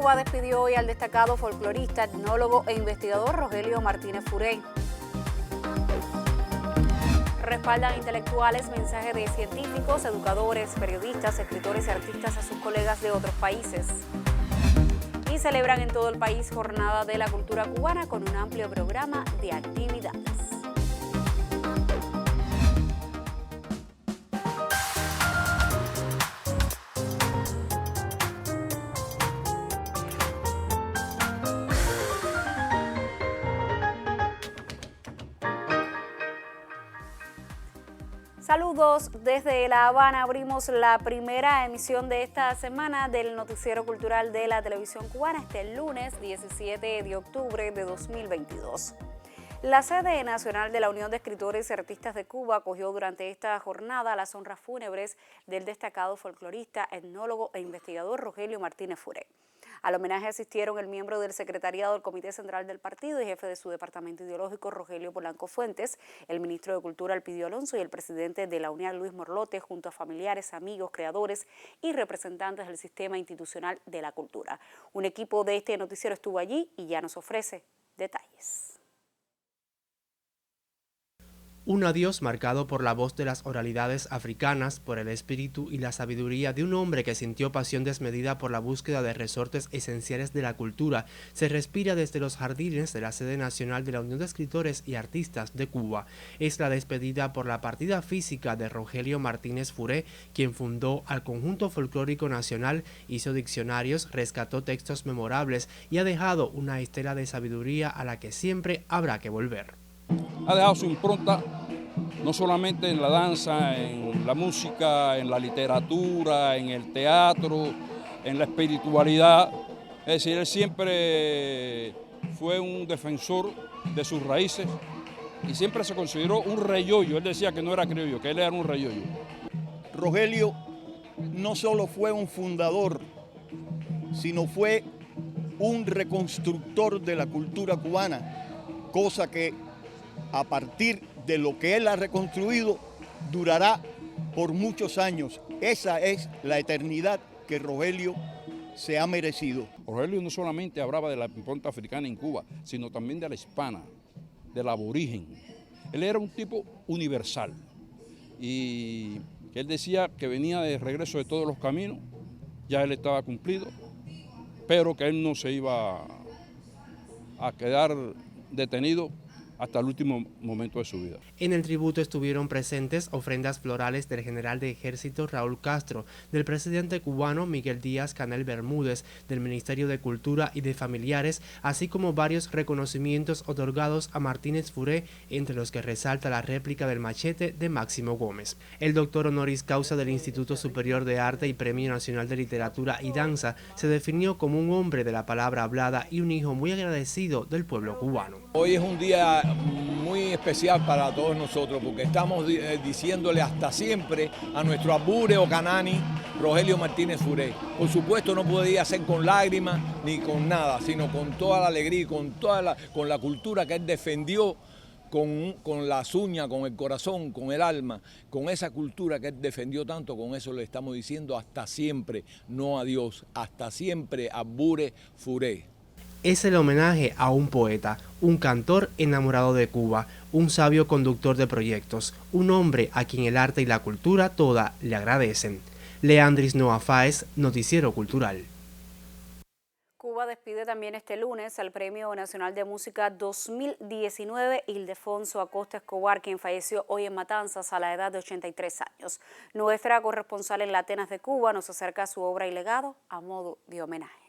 Cuba despidió hoy al destacado folclorista, etnólogo e investigador Rogelio Martínez Furey. Respaldan intelectuales mensajes de científicos, educadores, periodistas, escritores y artistas a sus colegas de otros países. Y celebran en todo el país Jornada de la Cultura Cubana con un amplio programa de actividades. Saludos desde La Habana. Abrimos la primera emisión de esta semana del Noticiero Cultural de la Televisión Cubana este lunes 17 de octubre de 2022. La sede nacional de la Unión de Escritores y Artistas de Cuba acogió durante esta jornada las honras fúnebres del destacado folclorista, etnólogo e investigador Rogelio Martínez Furey. Al homenaje asistieron el miembro del secretariado del Comité Central del Partido y jefe de su departamento ideológico, Rogelio Polanco Fuentes, el ministro de Cultura, Elpidio Alonso, y el presidente de la UNIAD, Luis Morlote, junto a familiares, amigos, creadores y representantes del sistema institucional de la cultura. Un equipo de este noticiero estuvo allí y ya nos ofrece detalles. Un adiós marcado por la voz de las oralidades africanas, por el espíritu y la sabiduría de un hombre que sintió pasión desmedida por la búsqueda de resortes esenciales de la cultura, se respira desde los jardines de la sede nacional de la Unión de Escritores y Artistas de Cuba. Es la despedida por la partida física de Rogelio Martínez Furey, quien fundó al Conjunto Folclórico Nacional, hizo diccionarios, rescató textos memorables y ha dejado una estela de sabiduría a la que siempre habrá que volver. Ha dejado su impronta no solamente en la danza, en la música, en la literatura, en el teatro, en la espiritualidad. Es decir, él siempre fue un defensor de sus raíces y siempre se consideró un reyollo. Él decía que no era criollo, que él era un reyollo. Rogelio no solo fue un fundador, sino fue un reconstructor de la cultura cubana, cosa que a partir de lo que él ha reconstruido durará por muchos años. Esa es la eternidad que Rogelio se ha merecido. Rogelio no solamente hablaba de la impronta africana en Cuba, sino también de la hispana, del aborigen. Él era un tipo universal y él decía que venía de regreso de todos los caminos, ya él estaba cumplido, pero que él no se iba a quedar detenido hasta el último momento de su vida. En el tributo estuvieron presentes ofrendas florales del general de ejército Raúl Castro, del presidente cubano Miguel Díaz-Canel Bermúdez, del Ministerio de Cultura y de familiares, así como varios reconocimientos otorgados a Martínez Furey, entre los que resalta la réplica del machete de Máximo Gómez. El doctor honoris causa del Instituto Superior de Arte y Premio Nacional de Literatura y Danza se definió como un hombre de la palabra hablada y un hijo muy agradecido del pueblo cubano. Hoy es un día muy especial para todos nosotros porque estamos diciéndole hasta siempre a nuestro Abure o Canani, Rogelio Martínez Furey. Por supuesto no podía ser con lágrimas ni con nada, sino con toda la alegría y con la cultura que él defendió con las uñas, con el corazón, con el alma, con esa cultura que él defendió tanto. Con eso le estamos diciendo hasta siempre, no adiós, hasta siempre Abure Furey. Es el homenaje a un poeta, un cantor enamorado de Cuba, un sabio conductor de proyectos, un hombre a quien el arte y la cultura toda le agradecen. Leandris Noa Fáez, Noticiero Cultural. Cuba despide también este lunes al Premio Nacional de Música 2019 Ildefonso Acosta Escobar, quien falleció hoy en Matanzas a la edad de 83 años. Nuestra corresponsal en la Atenas de Cuba nos acerca a su obra y legado a modo de homenaje.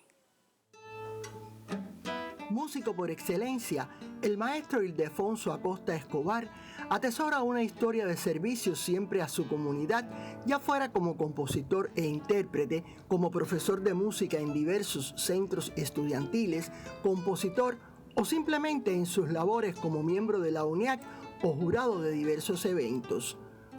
Músico por excelencia, el maestro Ildefonso Acosta Escobar atesora una historia de servicio siempre a su comunidad, ya fuera como compositor e intérprete, como profesor de música en diversos centros estudiantiles, compositor o simplemente en sus labores como miembro de la UNIAC o jurado de diversos eventos.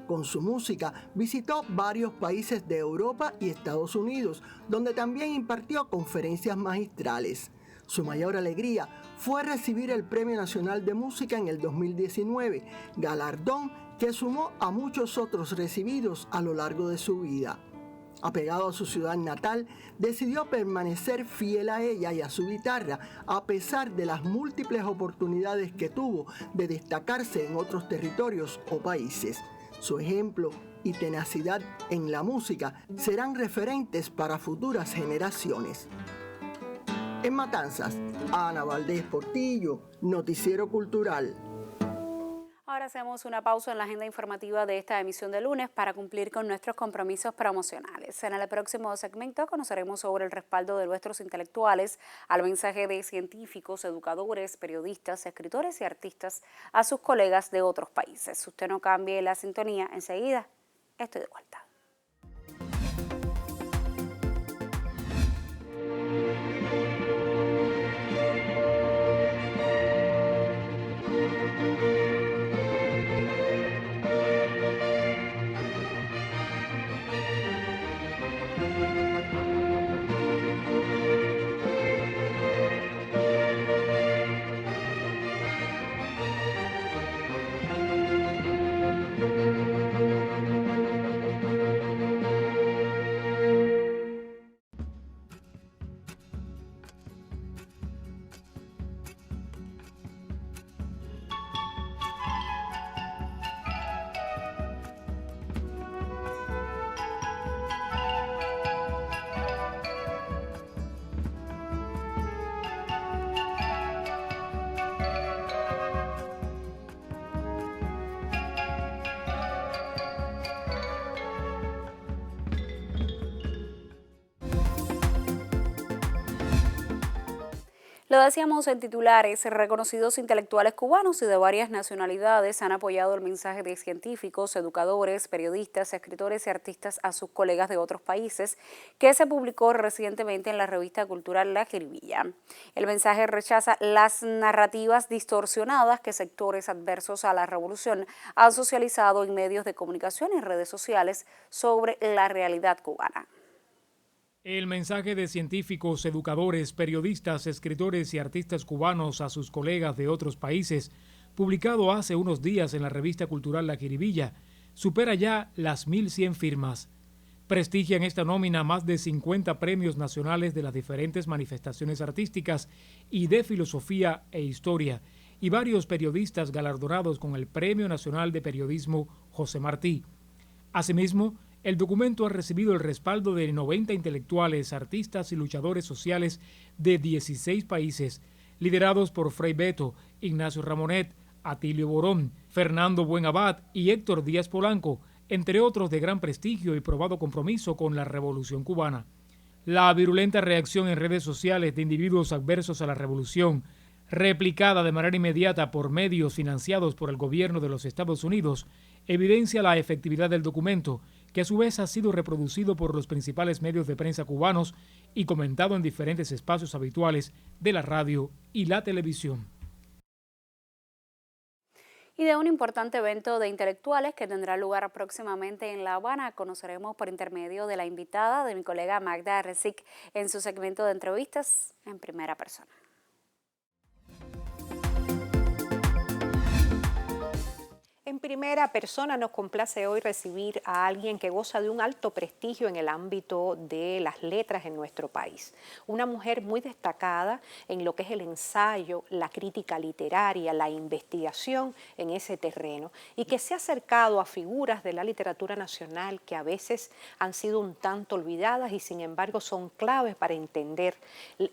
Con su música visitó varios países de Europa y Estados Unidos, donde también impartió conferencias magistrales. Su mayor alegría fue recibir el Premio Nacional de Música en el 2019, galardón que sumó a muchos otros recibidos a lo largo de su vida. Apegado a su ciudad natal, decidió permanecer fiel a ella y a su guitarra, a pesar de las múltiples oportunidades que tuvo de destacarse en otros territorios o países. Su ejemplo y tenacidad en la música serán referentes para futuras generaciones. En Matanzas, Ana Valdés Portillo, Noticiero Cultural. Ahora hacemos una pausa en la agenda informativa de esta emisión de lunes para cumplir con nuestros compromisos promocionales. En el próximo segmento conoceremos sobre el respaldo de nuestros intelectuales al mensaje de científicos, educadores, periodistas, escritores y artistas a sus colegas de otros países. Usted no cambie la sintonía, enseguida estoy de vuelta. Lo decíamos en titulares, reconocidos intelectuales cubanos y de varias nacionalidades han apoyado el mensaje de científicos, educadores, periodistas, escritores y artistas a sus colegas de otros países que se publicó recientemente en la revista cultural La Jiribilla. El mensaje rechaza las narrativas distorsionadas que sectores adversos a la revolución han socializado en medios de comunicación y redes sociales sobre la realidad cubana. El mensaje de científicos, educadores, periodistas, escritores y artistas cubanos a sus colegas de otros países, publicado hace unos días en la revista cultural La Jiribilla, supera ya las 1.100 firmas. Prestigian esta nómina más de 50 premios nacionales de las diferentes manifestaciones artísticas y de filosofía e historia, y varios periodistas galardonados con el Premio Nacional de Periodismo José Martí. Asimismo, el documento ha recibido el respaldo de 90 intelectuales, artistas y luchadores sociales de 16 países, liderados por Frei Beto, Ignacio Ramonet, Atilio Borón, Fernando Buenabad y Héctor Díaz Polanco, entre otros de gran prestigio y probado compromiso con la revolución cubana. La virulenta reacción en redes sociales de individuos adversos a la revolución, replicada de manera inmediata por medios financiados por el gobierno de los Estados Unidos, evidencia la efectividad del documento, que a su vez ha sido reproducido por los principales medios de prensa cubanos y comentado en diferentes espacios habituales de la radio y la televisión. Y de un importante evento de intelectuales que tendrá lugar próximamente en La Habana, conoceremos por intermedio de la invitada de mi colega Magda Rezic en su segmento de entrevistas en primera persona. En primera persona nos complace hoy recibir a alguien que goza de un alto prestigio en el ámbito de las letras en nuestro país. Una mujer muy destacada en lo que es el ensayo, la crítica literaria, la investigación en ese terreno y que se ha acercado a figuras de la literatura nacional que a veces han sido un tanto olvidadas y sin embargo son claves para entender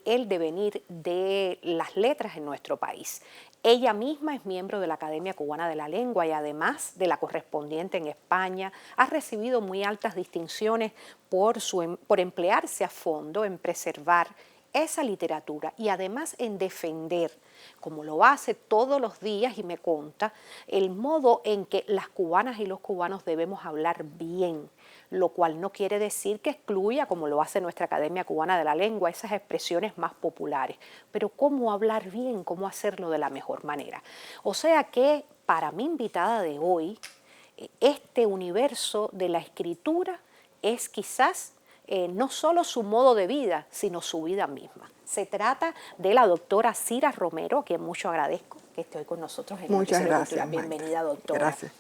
el devenir de las letras en nuestro país. Ella misma es miembro de la Academia Cubana de la Lengua y además de la correspondiente en España, ha recibido muy altas distinciones por emplearse a fondo en preservar esa literatura y además en defender, como lo hace todos los días y me conta, el modo en que las cubanas y los cubanos debemos hablar bien, lo cual no quiere decir que excluya, como lo hace nuestra Academia Cubana de la Lengua, esas expresiones más populares, pero cómo hablar bien, cómo hacerlo de la mejor manera. O sea que para mi invitada de hoy, este universo de la escritura es quizás no solo su modo de vida, sino su vida misma. Se trata de la doctora Cira Romero, a quien mucho agradezco que esté hoy con nosotros en Muchas Noticiero gracias, Cultural. Bienvenida, doctora. Gracias.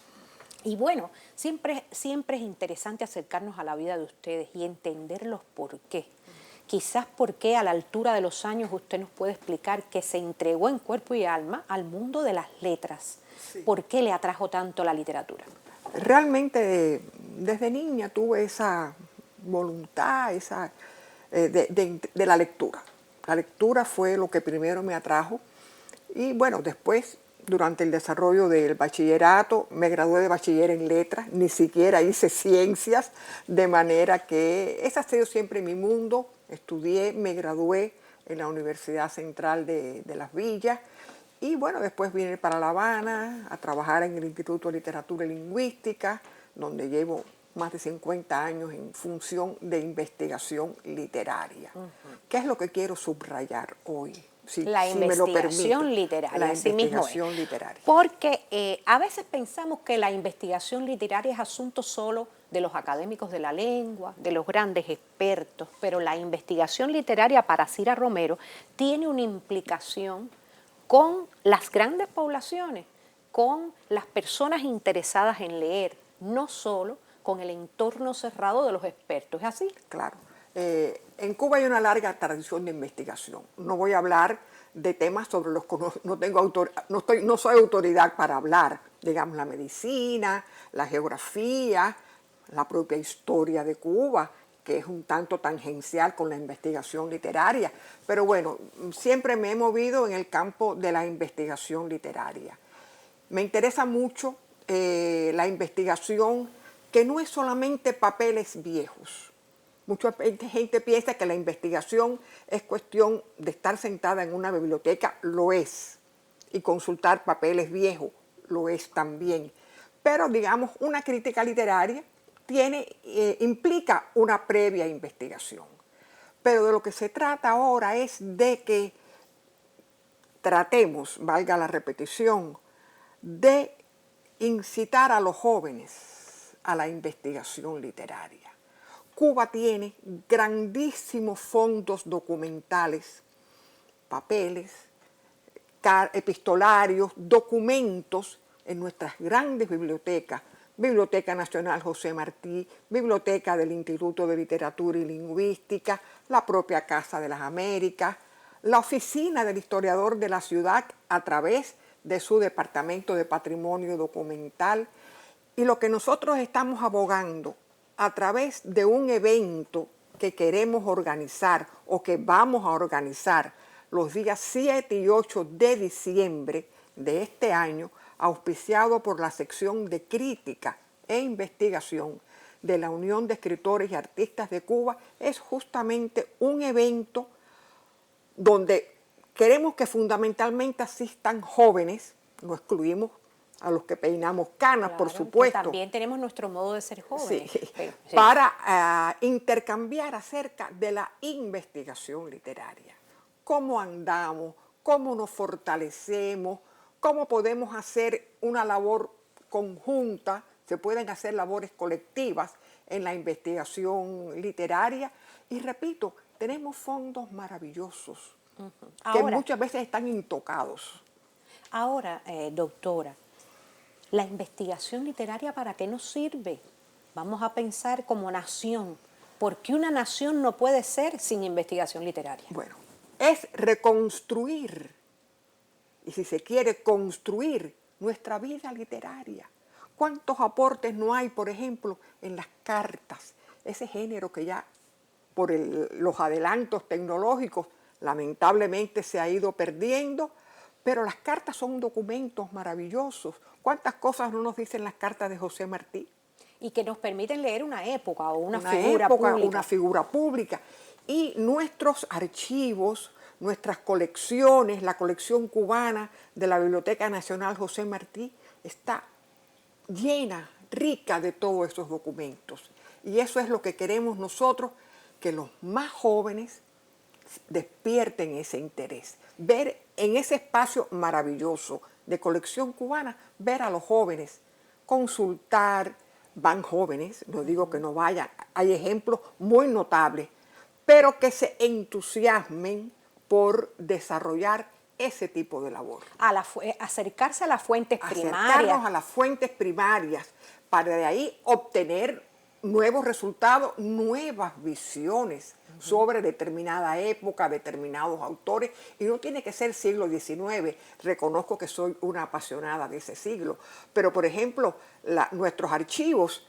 Y bueno, siempre es interesante acercarnos a la vida de ustedes y entender los por qué. Quizás porque a la altura de los años usted nos puede explicar que se entregó en cuerpo y alma al mundo de las letras. Sí. ¿Por qué le atrajo tanto la literatura? Realmente desde niña tuve esa voluntad de la lectura. La lectura fue lo que primero me atrajo y bueno, después durante el desarrollo del bachillerato me gradué de bachiller en letras, ni siquiera hice ciencias, de manera que ese ha sido siempre mi mundo. Estudié, me gradué en la Universidad Central de Las Villas y bueno, después vine para La Habana a trabajar en el Instituto de Literatura y Lingüística, donde llevo más de 50 años en función de investigación literaria. ¿Qué es lo que quiero subrayar hoy? La investigación literaria. La investigación literaria. Porque a veces pensamos que la investigación literaria es asunto solo de los académicos de la lengua, de los grandes expertos, pero la investigación literaria para Cira Romero tiene una implicación con las grandes poblaciones, con las personas interesadas en leer, no solo con el entorno cerrado de los expertos. ¿Es así? Claro. En Cuba hay una larga tradición de investigación. No voy a hablar de temas sobre los que no soy autoridad para hablar, digamos la medicina, la geografía, la propia historia de Cuba, que es un tanto tangencial con la investigación literaria. Pero bueno, siempre me he movido en el campo de la investigación literaria. Me interesa mucho la investigación que no es solamente papeles viejos. Mucha gente piensa que la investigación es cuestión de estar sentada en una biblioteca, lo es, y consultar papeles viejos, lo es también. Pero digamos, una crítica literaria implica una previa investigación. Pero de lo que se trata ahora es de que tratemos, valga la repetición, de incitar a los jóvenes a la investigación literaria. Cuba tiene grandísimos fondos documentales, papeles, epistolarios, documentos en nuestras grandes bibliotecas, Biblioteca Nacional José Martí, Biblioteca del Instituto de Literatura y Lingüística, la propia Casa de las Américas, la Oficina del Historiador de la Ciudad a través de su Departamento de Patrimonio Documental. Y lo que nosotros estamos abogando a través de un evento que queremos organizar o que vamos a organizar los días 7 y 8 de diciembre de este año, auspiciado por la sección de crítica e investigación de la Unión de Escritores y Artistas de Cuba, es justamente un evento donde queremos que fundamentalmente asistan jóvenes, no excluimos a los que peinamos canas, claro, por supuesto. También tenemos nuestro modo de ser jóvenes. Sí, sí. Para intercambiar acerca de la investigación literaria. Cómo andamos, cómo nos fortalecemos, cómo podemos hacer una labor conjunta, se pueden hacer labores colectivas en la investigación literaria. Y repito, tenemos fondos maravillosos que muchas veces están intocados. Ahora, doctora, ¿la investigación literaria para qué nos sirve? Vamos a pensar como nación. ¿Por qué una nación no puede ser sin investigación literaria? Bueno, es reconstruir, y si se quiere construir, nuestra vida literaria. ¿Cuántos aportes no hay, por ejemplo, en las cartas? Ese género que ya por los adelantos tecnológicos lamentablemente se ha ido perdiendo, pero las cartas son documentos maravillosos. ¿Cuántas cosas no nos dicen las cartas de José Martí? Y que nos permiten leer una época o una figura pública. Una figura pública. Y nuestros archivos, nuestras colecciones, la colección cubana de la Biblioteca Nacional José Martí está llena, rica de todos esos documentos. Y eso es lo que queremos nosotros, que los más jóvenes despierten ese interés. Ver en ese espacio maravilloso de colección cubana, ver a los jóvenes, consultar, van jóvenes, no digo que no vayan, hay ejemplos muy notables, pero que se entusiasmen por desarrollar ese tipo de labor. Acercarse a las fuentes primarias. Acercarnos a las fuentes primarias para de ahí obtener nuevos resultados, nuevas visiones sobre determinada época, determinados autores, y no tiene que ser siglo XIX. Reconozco que soy una apasionada de ese siglo, pero por ejemplo, nuestros archivos,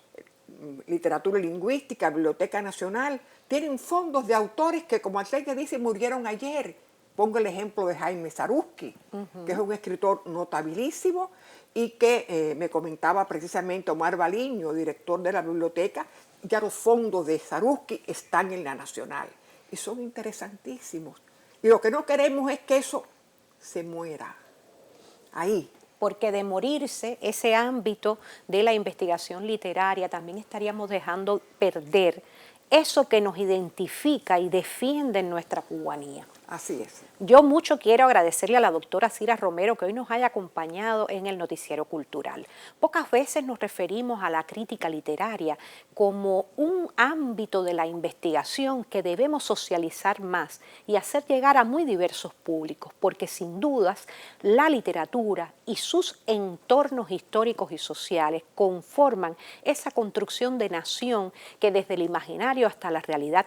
literatura y lingüística, Biblioteca Nacional, tienen fondos de autores que, como Arteaga dice, murieron ayer. Pongo el ejemplo de Jaime Saruski, que es un escritor notabilísimo y que me comentaba precisamente Omar Baliño, director de la biblioteca, ya los fondos de Saruski están en la Nacional y son interesantísimos. Y lo que no queremos es que eso se muera ahí. Porque de morirse ese ámbito de la investigación literaria también estaríamos dejando perder eso que nos identifica y defiende nuestra cubanía. Así es. Yo mucho quiero agradecerle a la doctora Cira Romero que hoy nos haya acompañado en el Noticiero Cultural. Pocas veces nos referimos a la crítica literaria como un ámbito de la investigación que debemos socializar más y hacer llegar a muy diversos públicos, porque sin dudas la literatura y sus entornos históricos y sociales conforman esa construcción de nación que desde el imaginario hasta la realidad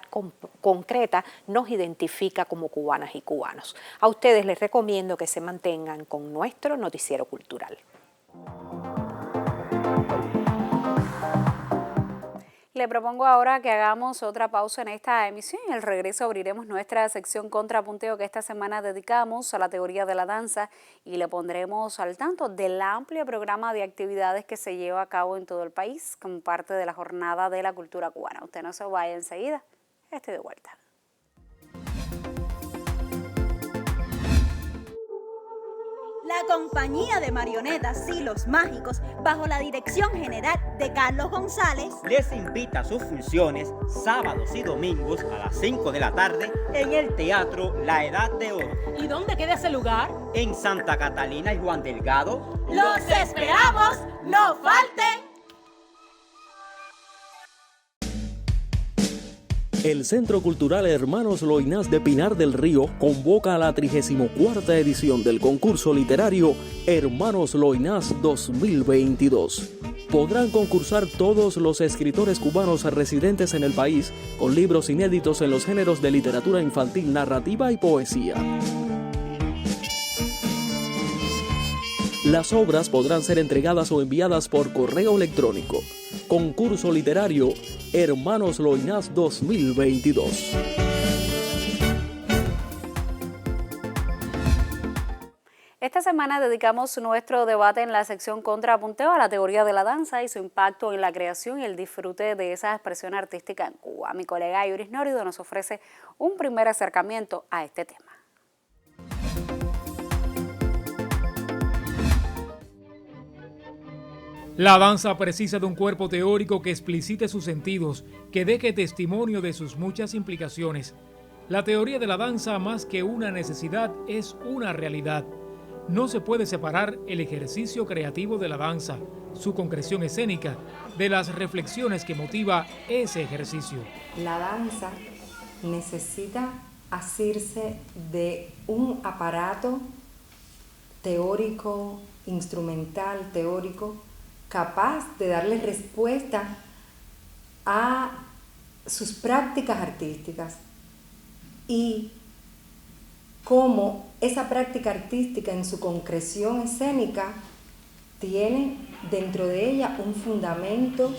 concreta nos identifica como cubanas y cubanos. A ustedes les recomiendo que se mantengan con nuestro Noticiero Cultural. Le propongo ahora que hagamos otra pausa en esta emisión y al regreso abriremos nuestra sección Contrapunteo que esta semana dedicamos a la teoría de la danza y le pondremos al tanto del amplio programa de actividades que se lleva a cabo en todo el país como parte de la Jornada de la Cultura Cubana. Usted no se vaya enseguida, estoy de vuelta. La compañía de marionetas Hilos Mágicos, bajo la dirección general de Carlos González, les invita a sus funciones sábados y domingos a las 5 de la tarde en el Teatro La Edad de Oro. ¿Y dónde queda ese lugar? En Santa Catalina y Juan Delgado. ¡Los esperamos! ¡No falten! El Centro Cultural Hermanos Loynaz de Pinar del Río convoca a la 34ª edición del concurso literario Hermanos Loynaz 2022. Podrán concursar todos los escritores cubanos residentes en el país con libros inéditos en los géneros de literatura infantil, narrativa y poesía. Las obras podrán ser entregadas o enviadas por correo electrónico. Concurso literario Hermanos Loynaz 2022. Esta semana dedicamos nuestro debate en la sección Contrapunteo a la teoría de la danza y su impacto en la creación y el disfrute de esa expresión artística en Cuba. Mi colega Yuris Nórido nos ofrece un primer acercamiento a este tema. La danza precisa de un cuerpo teórico que explicite sus sentidos, que deje testimonio de sus muchas implicaciones. La teoría de la danza, más que una necesidad, es una realidad. No se puede separar el ejercicio creativo de la danza, su concreción escénica, de las reflexiones que motiva ese ejercicio. La danza necesita asirse de un aparato teórico, instrumental, teórico, capaz de darle respuesta a sus prácticas artísticas y cómo esa práctica artística en su concreción escénica tiene dentro de ella un fundamento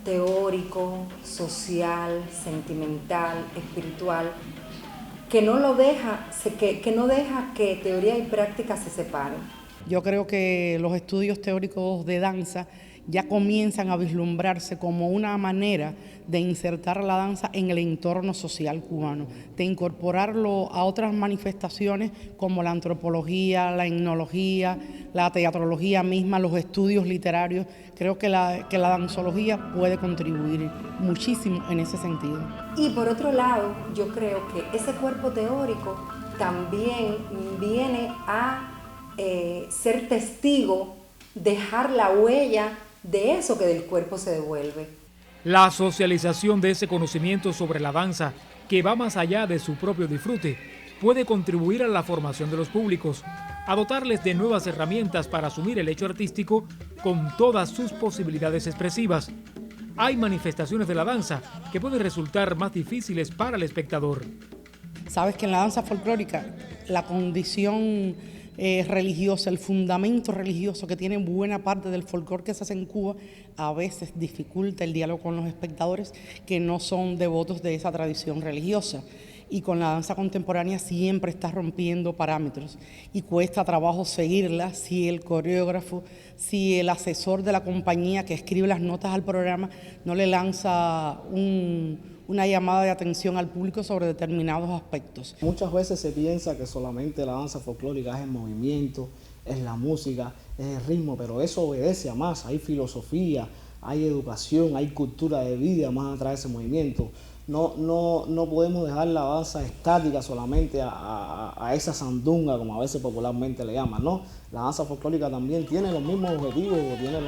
teórico, social, sentimental, espiritual, que no deja que teoría y práctica se separen. Yo creo que los estudios teóricos de danza ya comienzan a vislumbrarse como una manera de insertar la danza en el entorno social cubano, de incorporarlo a otras manifestaciones como la antropología, la etnología, la teatrología misma, los estudios literarios. Creo que la danzología puede contribuir muchísimo en ese sentido. Y por otro lado, yo creo que ese cuerpo teórico también viene a ser testigo, dejar la huella de eso que del cuerpo se devuelve. La socialización de ese conocimiento sobre la danza, que va más allá de su propio disfrute, puede contribuir a la formación de los públicos, a dotarles de nuevas herramientas para asumir el hecho artístico con todas sus posibilidades expresivas. Hay manifestaciones de la danza que pueden resultar más difíciles para el espectador. Sabes que en la danza folclórica la condición religiosa, el fundamento religioso que tiene buena parte del folclore que se hace en Cuba, a veces dificulta el diálogo con los espectadores que no son devotos de esa tradición religiosa. Y con la danza contemporánea siempre está rompiendo parámetros y cuesta trabajo seguirla si el coreógrafo, si el asesor de la compañía que escribe las notas al programa no le lanza una llamada de atención al público sobre determinados aspectos. Muchas veces se piensa que solamente la danza folclórica es el movimiento, es la música, es el ritmo, pero eso obedece a más. Hay filosofía, hay educación, hay cultura de vida más atrás de ese movimiento. No podemos dejar la danza estática solamente a esa sandunga, como a veces popularmente le llaman, ¿no? La danza folclórica también tiene los mismos objetivos, tiene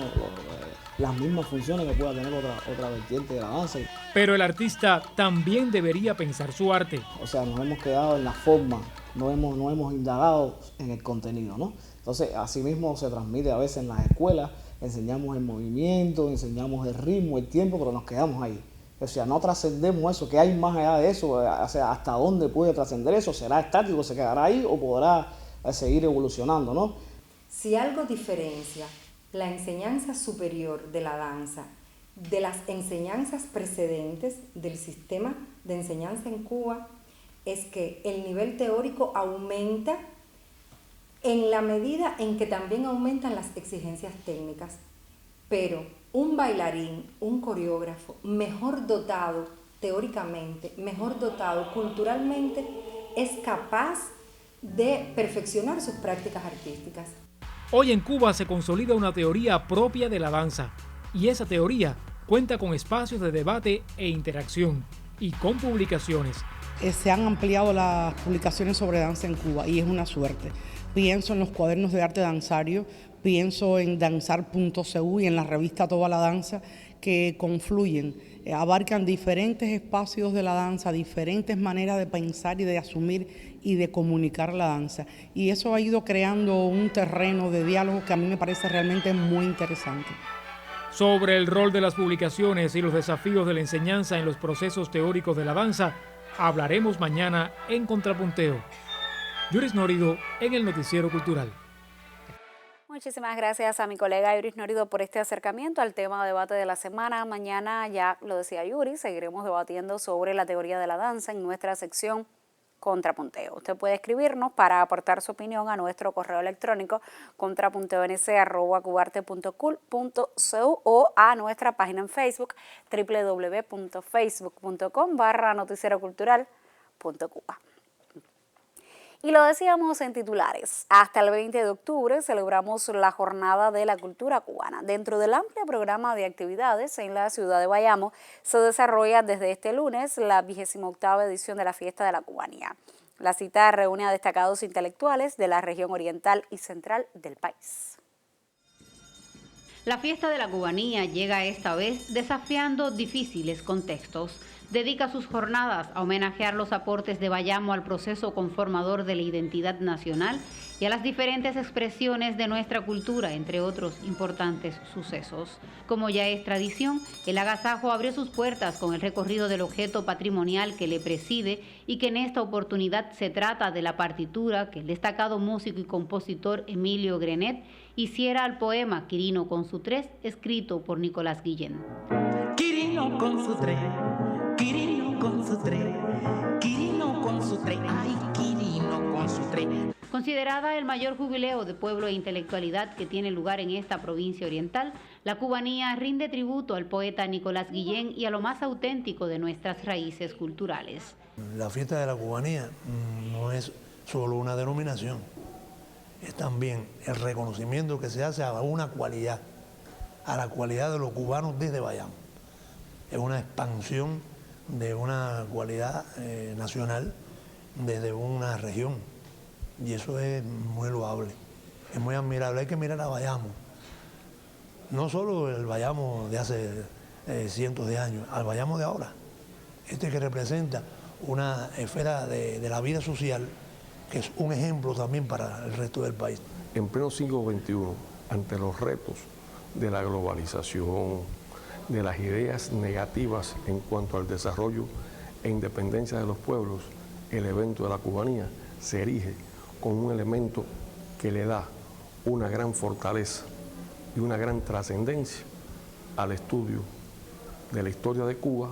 las mismas funciones que pueda tener otra vertiente de la danza. Pero el artista también debería pensar su arte. O sea, nos hemos quedado en la forma, no hemos indagado en el contenido, ¿no? Entonces, así mismo se transmite a veces en las escuelas, enseñamos el movimiento, enseñamos el ritmo, el tiempo, pero nos quedamos ahí. O sea, no trascendemos eso. ¿Qué hay más allá de eso? O sea, ¿hasta dónde puede trascender eso? ¿Será estático, se quedará ahí o podrá seguir evolucionando, no? Si algo diferencia la enseñanza superior de la danza de las enseñanzas precedentes del sistema de enseñanza en Cuba, es que el nivel teórico aumenta en la medida en que también aumentan las exigencias técnicas. Pero un bailarín, un coreógrafo mejor dotado teóricamente, mejor dotado culturalmente, es capaz de perfeccionar sus prácticas artísticas. Hoy en Cuba se consolida una teoría propia de la danza, y esa teoría cuenta con espacios de debate e interacción, y con publicaciones. Se han ampliado las publicaciones sobre danza en Cuba, y es una suerte. Pienso en los cuadernos de arte danzario, pienso en danzar.cu y en la revista Toda la Danza, que confluyen, abarcan diferentes espacios de la danza, diferentes maneras de pensar y de asumir y de comunicar la danza. Y eso ha ido creando un terreno de diálogo que a mí me parece realmente muy interesante. Sobre el rol de las publicaciones y los desafíos de la enseñanza en los procesos teóricos de la danza, hablaremos mañana en Contrapunteo. Yuris Norido en el Noticiero Cultural. Muchísimas gracias a mi colega Yuris Norido por este acercamiento al tema de debate de la semana. Mañana, ya lo decía Yuris, seguiremos debatiendo sobre la teoría de la danza en nuestra sección Contrapunteo. Usted puede escribirnos para aportar su opinión a nuestro correo electrónico contrapunteonc@cubarte.cul.cu o a nuestra página en Facebook www.facebook.com/noticierocultural.cuba. Y lo decíamos en titulares, hasta el 20 de octubre celebramos la Jornada de la Cultura Cubana. Dentro del amplio programa de actividades en la ciudad de Bayamo se desarrolla desde este lunes la 28ª edición de la Fiesta de la Cubanía. La cita reúne a destacados intelectuales de la región oriental y central del país. La Fiesta de la Cubanía llega esta vez desafiando difíciles contextos. Dedica sus jornadas a homenajear los aportes de Bayamo al proceso conformador de la identidad nacional y a las diferentes expresiones de nuestra cultura, entre otros importantes sucesos. Como ya es tradición, el agasajo abrió sus puertas con el recorrido del objeto patrimonial que le preside y que en esta oportunidad se trata de la partitura que el destacado músico y compositor Emilio Grenet hiciera al poema Quirino con su tres, escrito por Nicolás Guillén. Quirino con su tres, Quirino con su tres, Quirino con su tres, ay, Quirino con su tres. Considerada el mayor jubileo de pueblo e intelectualidad que tiene lugar en esta provincia oriental, la cubanía rinde tributo al poeta Nicolás Guillén y a lo más auténtico de nuestras raíces culturales. La Fiesta de la Cubanía no es solo una denominación, es también el reconocimiento que se hace a una cualidad, a la cualidad de los cubanos desde Bayamo. Es una expansión de una cualidad nacional desde una región. Y eso es muy loable, es muy admirable. Hay que mirar a Bayamo, no solo el Bayamo de hace cientos de años, al Bayamo de ahora. Este que representa una esfera de la vida social que es un ejemplo también para el resto del país. En pleno siglo XXI, ante los retos de la globalización, de las ideas negativas en cuanto al desarrollo e independencia de los pueblos, el evento de la cubanía se erige como un elemento que le da una gran fortaleza y una gran trascendencia al estudio de la historia de Cuba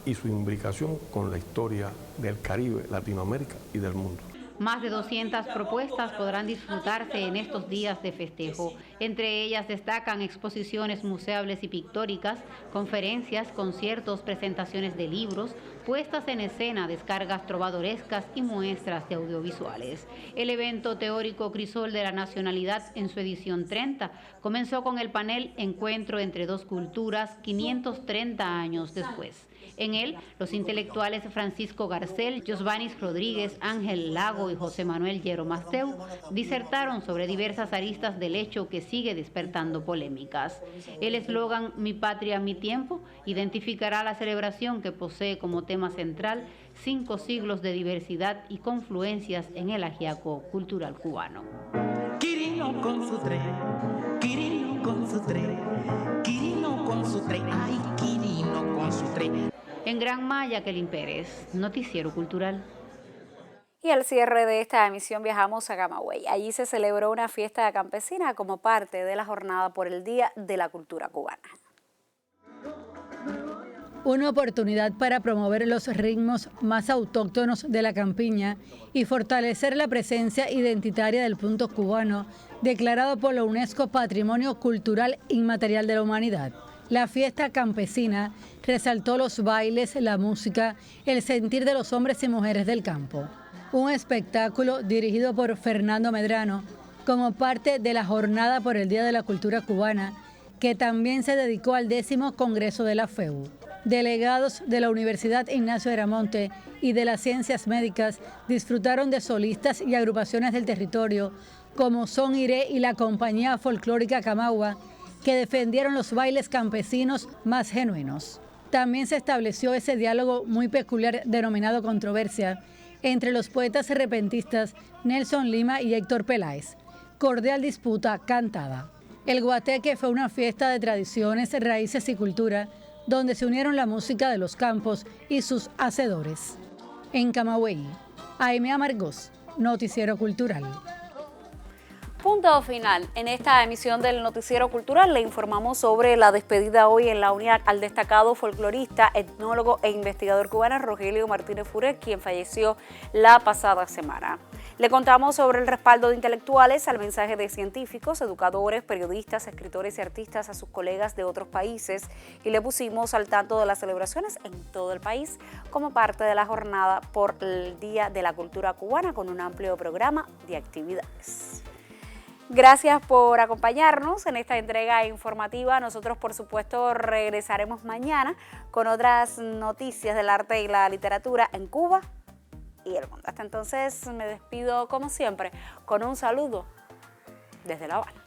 y su imbricación con la historia del Caribe, Latinoamérica y del mundo. Más de 200 propuestas podrán disfrutarse en estos días de festejo. Entre ellas destacan exposiciones museables y pictóricas, conferencias, conciertos, presentaciones de libros, puestas en escena, descargas trovadorescas y muestras de audiovisuales. El evento teórico Crisol de la Nacionalidad, en su edición 30, comenzó con el panel Encuentro entre dos culturas 530 años después. En él, los intelectuales Francisco Garcel, Josvanis Rodríguez, Ángel Lago y José Manuel Llero Masteu disertaron sobre diversas aristas del hecho que sigue despertando polémicas. El eslogan Mi patria, mi tiempo identificará la celebración que posee como tema central 5 siglos de diversidad y confluencias en el ajiaco cultural cubano. Quirino con su tren, Quirino con su tren, Quirino con su tren, ay, Quirino con su tren. En Gran Maya, Kelin Pérez, Noticiero Cultural. Y al cierre de esta emisión viajamos a Camagüey. Allí se celebró una fiesta campesina como parte de la jornada por el Día de la Cultura Cubana. Una oportunidad para promover los ritmos más autóctonos de la campiña y fortalecer la presencia identitaria del punto cubano, declarado por la UNESCO Patrimonio Cultural Inmaterial de la Humanidad. La fiesta campesina resaltó los bailes, la música, el sentir de los hombres y mujeres del campo. Un espectáculo dirigido por Fernando Medrano como parte de la Jornada por el Día de la Cultura Cubana, que también se dedicó al 10º Congreso de la FEU. Delegados de la Universidad Ignacio Eramonte y de las Ciencias Médicas disfrutaron de solistas y agrupaciones del territorio como Son Iré y la Compañía Folclórica Camagua, que defendieron los bailes campesinos más genuinos. También se estableció ese diálogo muy peculiar denominado controversia entre los poetas repentistas Nelson Lima y Héctor Peláez. Cordial disputa cantada. El Guateque fue una fiesta de tradiciones, raíces y cultura, donde se unieron la música de los campos y sus hacedores. En Camagüey, Aimea Margós, Noticiero Cultural. Punto final. En esta emisión del Noticiero Cultural le informamos sobre la despedida hoy en la UNIAC al destacado folclorista, etnólogo e investigador cubano Rogelio Martínez Furé, quien falleció la pasada semana. Le contamos sobre el respaldo de intelectuales al mensaje de científicos, educadores, periodistas, escritores y artistas a sus colegas de otros países y le pusimos al tanto de las celebraciones en todo el país como parte de la jornada por el Día de la Cultura Cubana con un amplio programa de actividades. Gracias por acompañarnos en esta entrega informativa. Nosotros, por supuesto, regresaremos mañana con otras noticias del arte y la literatura en Cuba y el mundo. Hasta entonces me despido, como siempre, con un saludo desde La Habana.